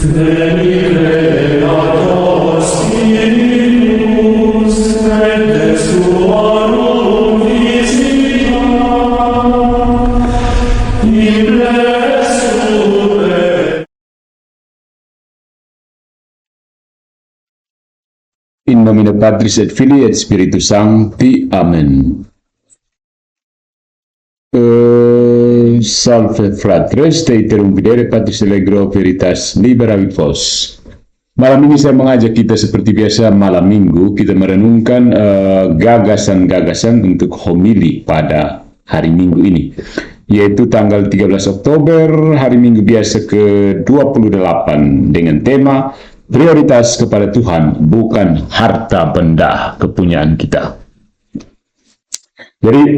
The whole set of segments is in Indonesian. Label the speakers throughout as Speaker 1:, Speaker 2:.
Speaker 1: Veni Creator Spiritus, et ex tuorum visita, impressure.
Speaker 2: In nomine Patris et Filii et Spiritus Sancti. Amen. Salve fratres, te iterum videre Patris Allegro Veritas Liberavit Vos. Malam ini saya mengajak kita seperti biasa malam minggu, kita merenungkan gagasan-gagasan untuk homili pada hari minggu ini, yaitu tanggal 13 Oktober, hari minggu biasa ke-28, dengan tema prioritas kepada Tuhan, bukan harta benda kepunyaan kita. Jadi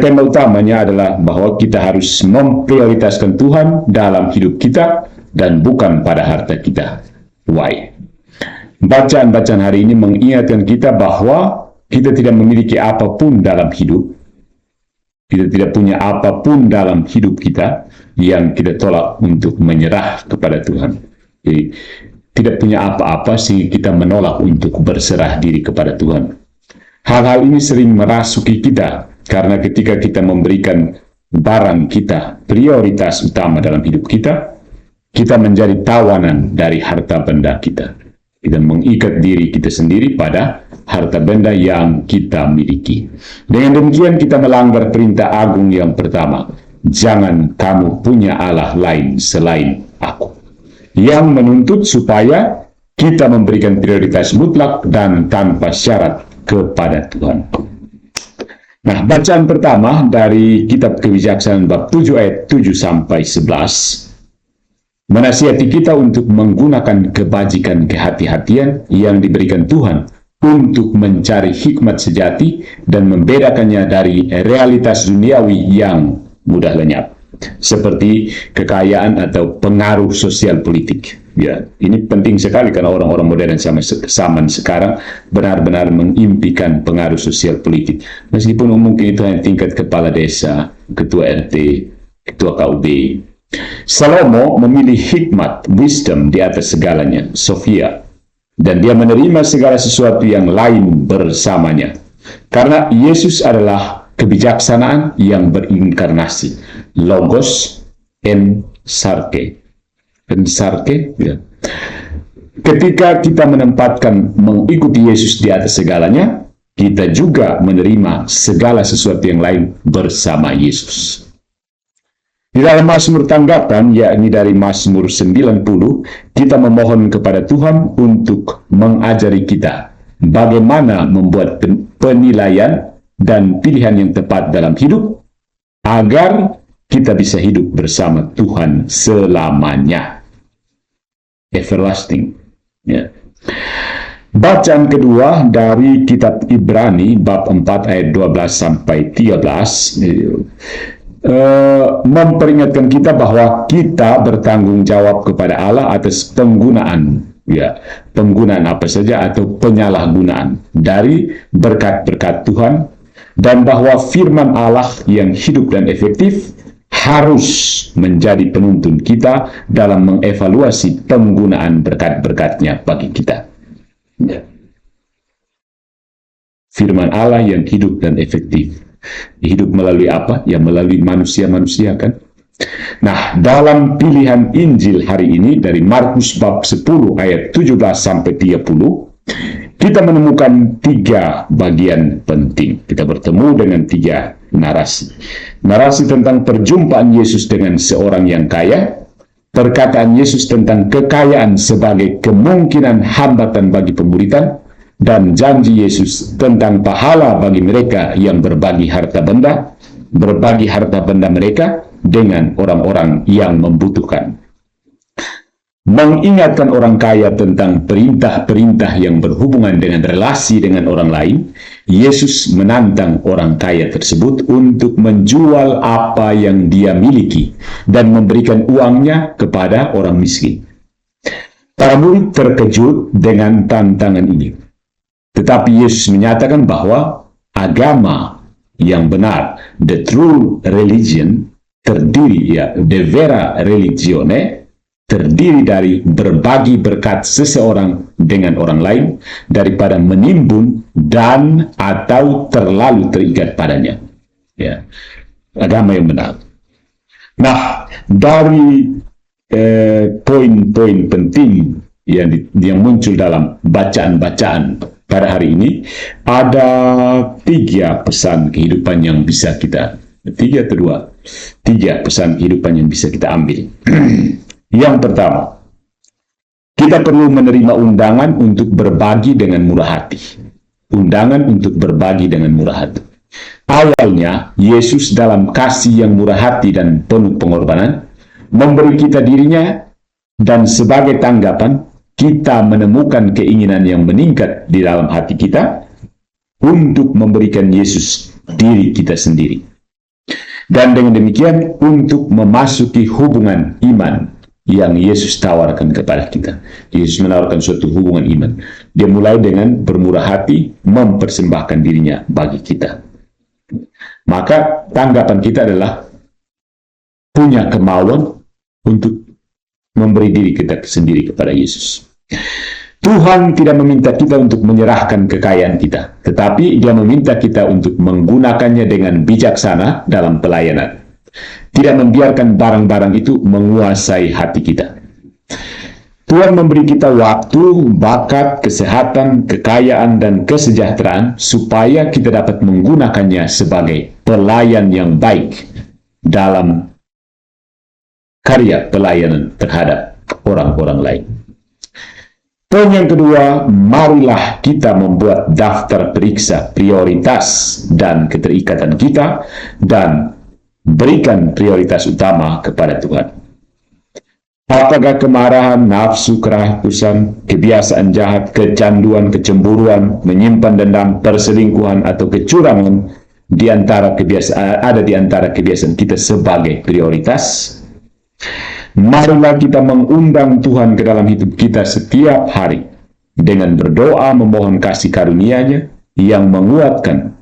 Speaker 2: tema utamanya adalah bahwa kita harus memprioritaskan Tuhan dalam hidup kita dan bukan pada harta kita. Why? Bacaan-bacaan hari ini mengingatkan kita bahwa kita tidak memiliki apapun dalam hidup. Kita tidak punya apapun dalam hidup kita yang kita tolak untuk menyerah kepada Tuhan. Jadi tidak punya apa-apa sehingga kita menolak untuk berserah diri kepada Tuhan. Hal-hal ini sering merasuki kita, karena ketika kita memberikan barang kita prioritas utama dalam hidup kita, kita menjadi tawanan dari harta benda kita. Kita mengikat diri kita sendiri pada harta benda yang kita miliki. Dengan demikian kita melanggar perintah agung yang pertama, jangan kamu punya Allah lain selain aku, yang menuntut supaya kita memberikan prioritas mutlak dan tanpa syarat kepada Tuhan. Nah, bacaan pertama dari kitab Kebijaksanaan bab 7 ayat 7 sampai 11 menasihati kita untuk menggunakan kebajikan kehati-hatian yang diberikan Tuhan untuk mencari hikmat sejati dan membedakannya dari realitas duniawi yang mudah lenyap, seperti kekayaan atau pengaruh sosial politik. Ya, ini penting sekali karena orang-orang modern zaman sekarang benar-benar mengimpikan pengaruh sosial politik. Meskipun mungkin itu hanya tingkat kepala desa, ketua RT, ketua KUB. Salomo memilih hikmat, wisdom di atas segalanya, Sophia, dan dia menerima segala sesuatu yang lain bersamanya. Karena Yesus adalah kebijaksanaan yang berinkarnasi, Logos en Sarke. Ya. Ketika kita menempatkan mengikuti Yesus di atas segalanya, kita juga menerima segala sesuatu yang lain bersama Yesus. Di dalam Mazmur tanggapan, yakni dari Mazmur 90, kita memohon kepada Tuhan untuk mengajari kita bagaimana membuat penilaian dan pilihan yang tepat dalam hidup, agar kita bisa hidup bersama Tuhan selamanya. Everlasting. Ya. Bacaan kedua dari kitab Ibrani bab 4 ayat 12 sampai 13 memperingatkan kita bahwa kita bertanggung jawab kepada Allah atas penggunaan apa saja atau penyalahgunaan dari berkat-berkat Tuhan, dan bahwa firman Allah yang hidup dan efektif harus menjadi penuntun kita dalam mengevaluasi penggunaan berkat-berkat-Nya bagi kita. Ya. Firman Allah yang hidup dan efektif. Hidup melalui apa? Ya, melalui manusia-manusia, kan? Nah, dalam pilihan Injil hari ini dari Markus bab 10 ayat 17 sampai 30, kita menemukan 3 bagian penting. Kita bertemu dengan 3 narasi. Narasi tentang perjumpaan Yesus dengan seorang yang kaya, perkataan Yesus tentang kekayaan sebagai kemungkinan hambatan bagi pemuridan, dan janji Yesus tentang pahala bagi mereka yang berbagi harta benda mereka dengan orang-orang yang membutuhkan. Mengingatkan orang kaya tentang perintah-perintah yang berhubungan dengan relasi dengan orang lain, Yesus menantang orang kaya tersebut untuk menjual apa yang dia miliki dan memberikan uangnya kepada orang miskin. Para murid terkejut dengan tantangan ini. Tetapi Yesus menyatakan bahwa agama yang benar, the true religion, terdiri, de vera religione, terdiri dari berbagi berkat seseorang dengan orang lain daripada menimbun dan atau terlalu terikat padanya. Ya, agama yang benar. Nah, dari poin-poin penting yang muncul dalam bacaan-bacaan pada hari ini, ada 3 pesan kehidupan yang bisa kita, 3 pesan kehidupan yang bisa kita ambil. Yang pertama, kita perlu menerima undangan untuk berbagi dengan murah hati. Undangan untuk berbagi dengan murah hati. Awalnya, Yesus dalam kasih yang murah hati dan penuh pengorbanan, memberi kita dirinya, dan sebagai tanggapan, kita menemukan keinginan yang meningkat di dalam hati kita untuk memberikan Yesus diri kita sendiri. Dan dengan demikian, untuk memasuki hubungan iman yang Yesus tawarkan kepada kita. Yesus menawarkan suatu hubungan iman. Dia mulai dengan bermurah hati, mempersembahkan dirinya bagi kita. Maka tanggapan kita adalah punya kemauan untuk memberi diri kita sendiri kepada Yesus. Tuhan tidak meminta kita untuk menyerahkan kekayaan kita, tetapi Dia meminta kita untuk menggunakannya dengan bijaksana dalam pelayanan. Tidak membiarkan barang-barang itu menguasai hati kita. Tuhan memberi kita waktu, bakat, kesehatan, kekayaan, dan kesejahteraan supaya kita dapat menggunakannya sebagai pelayan yang baik dalam karya pelayanan terhadap orang-orang lain. Poin yang kedua, marilah kita membuat daftar periksa prioritas dan keterikatan kita dan berikan prioritas utama kepada Tuhan. Apakah kemarahan, nafsu, kerakusan, kebiasaan jahat, kecanduan, kecemburuan, menyimpan dendam, perselingkuhan, atau kecurangan ada di antara kebiasaan kita sebagai prioritas? Marilah kita mengundang Tuhan ke dalam hidup kita setiap hari dengan berdoa memohon kasih karunia-Nya yang menguatkan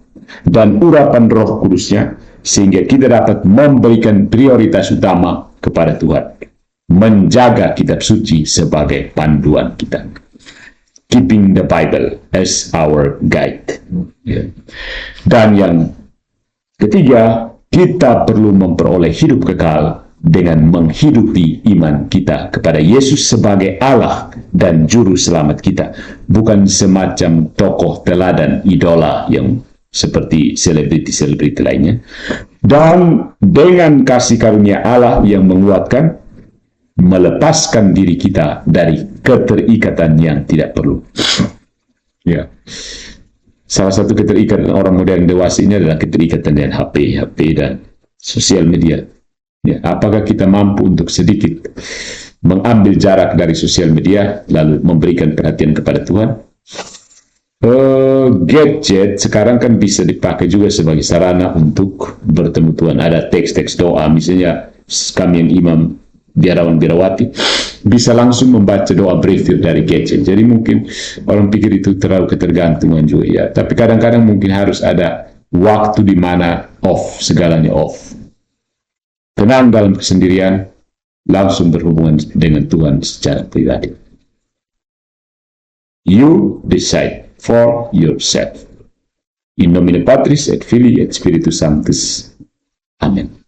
Speaker 2: dan urapan Roh Kudus-Nya, sehingga kita dapat memberikan prioritas utama kepada Tuhan, menjaga kitab suci sebagai panduan kita. Keeping the Bible as our guide. Dan yang ketiga, kita perlu memperoleh hidup kekal dengan menghidupi iman kita kepada Yesus sebagai Allah dan Juru Selamat kita, bukan semacam tokoh teladan idola yang seperti selebriti-selebriti lainnya. Dan dengan kasih karunia Allah yang menguatkan, melepaskan diri kita dari keterikatan yang tidak perlu. Ya, salah satu keterikatan orang muda yang dewasa ini adalah keterikatan dengan HP dan sosial media. Ya, apakah kita mampu untuk sedikit mengambil jarak dari sosial media lalu memberikan perhatian kepada Tuhan? Gadget sekarang kan bisa dipakai juga sebagai sarana untuk bertemu Tuhan. Ada teks-teks doa, misalnya kami yang imam biarawan biarawati bisa langsung membaca doa briefing dari gadget. Jadi mungkin orang pikir itu terlalu ketergantungan juga ya. Tapi kadang-kadang mungkin harus ada waktu di mana off, segalanya off. Tenang dalam kesendirian, langsung berhubungan dengan Tuhan secara pribadi. You decide for yourself. In nomine Patris et Filii et Spiritus Sanctus. Amen.